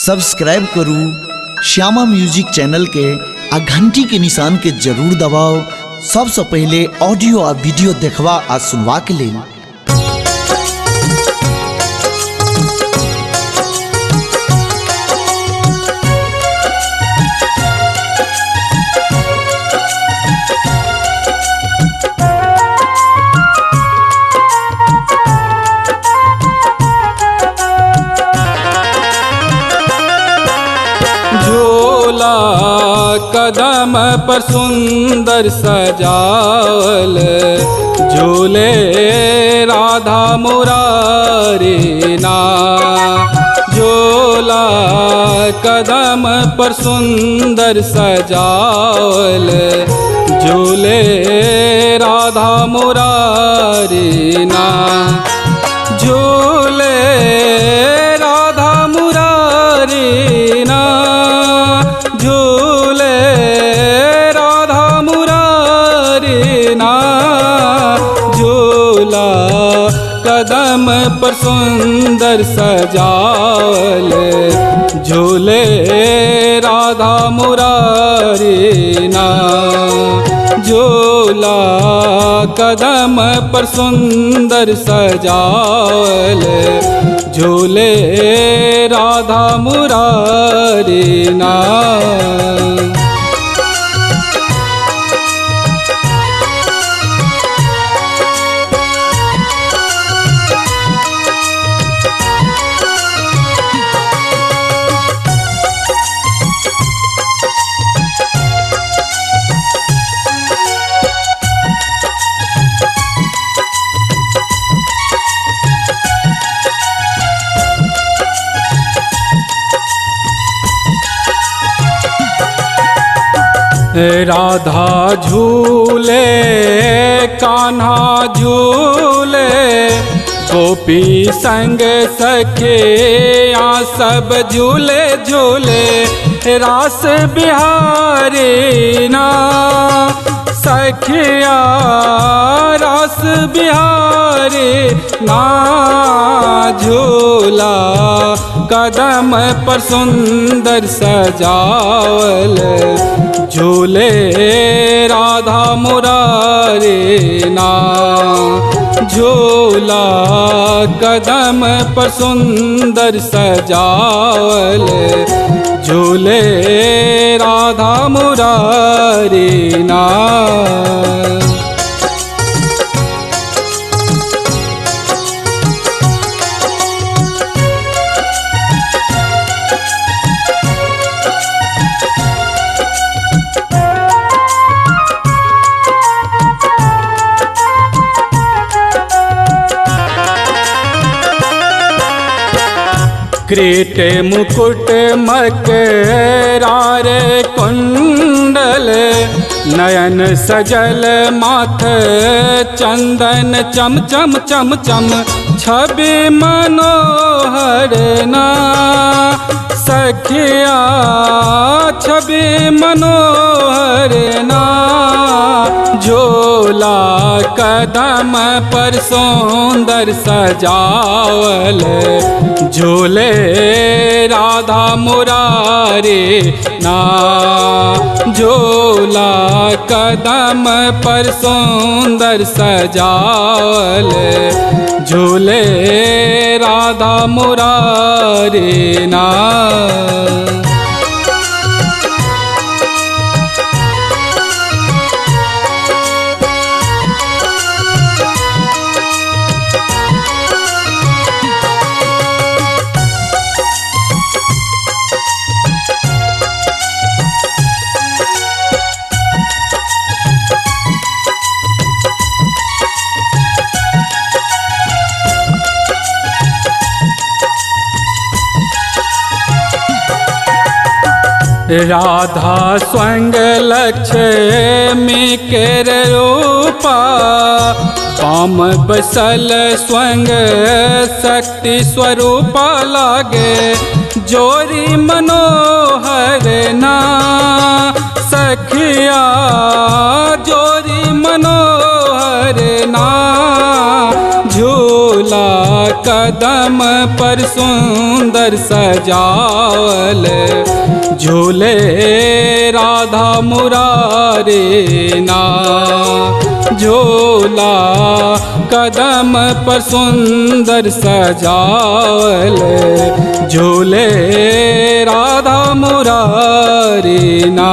Subscribe करू Shyama music channel के आ घंटी के निशान के जरूर दबाओ सबसे पहले ऑडियो आ वीडियो देखवा आ सुनवा के लिए। झूला कदम पर सुंदर सजावल, झूले राधा मुरारी ना। झूला कदम पर सुंदर सजावल, झूले राधा मुरारी ना। झूले राधा मुरारी ना, झूले राधा मुरारी ना। झूला कदम पर सुंदर सजावल, झूले राधा मुरारी ना। झूला कदम पर सुंदर सजावल, झूले राधा मुरारी ना। राधा झूले कान्हा झूले, गोपी संग सखे आ सब झूले झूले रास बिहारी ना। सखिया रास बिहारी ना। झूला कदम पर सुंदर सजावल, झूले राधा मुरारी ना। झूला कदम पर सुंदर सजावल, झूले राधा मुरारी ना। किरीट मुकुट मकरार कुंडल, नयन सजल माथ चंदन चम चम चम चम। छवि मनोहर ना। सखिया छवि मनोहर ना। झूला कदम पर सुंदर सजावल, झूले राधा मुरारी ना। झूला कदम पर सुंदर सजावल, झूले राधा मुरारी ना। राधा स्वयं लक्ष्मी केर रूपा, पाम बसल स्वयं शक्ति स्वरूपा लागे। जोरी मनोहर ना। सखिया जोरी मनोहर ना। झूला कदम पर सुंदर सजावल, झूले राधा मुरारी ना। झूला कदम पर सुंदर सजावल, झूले राधा मुरारी ना।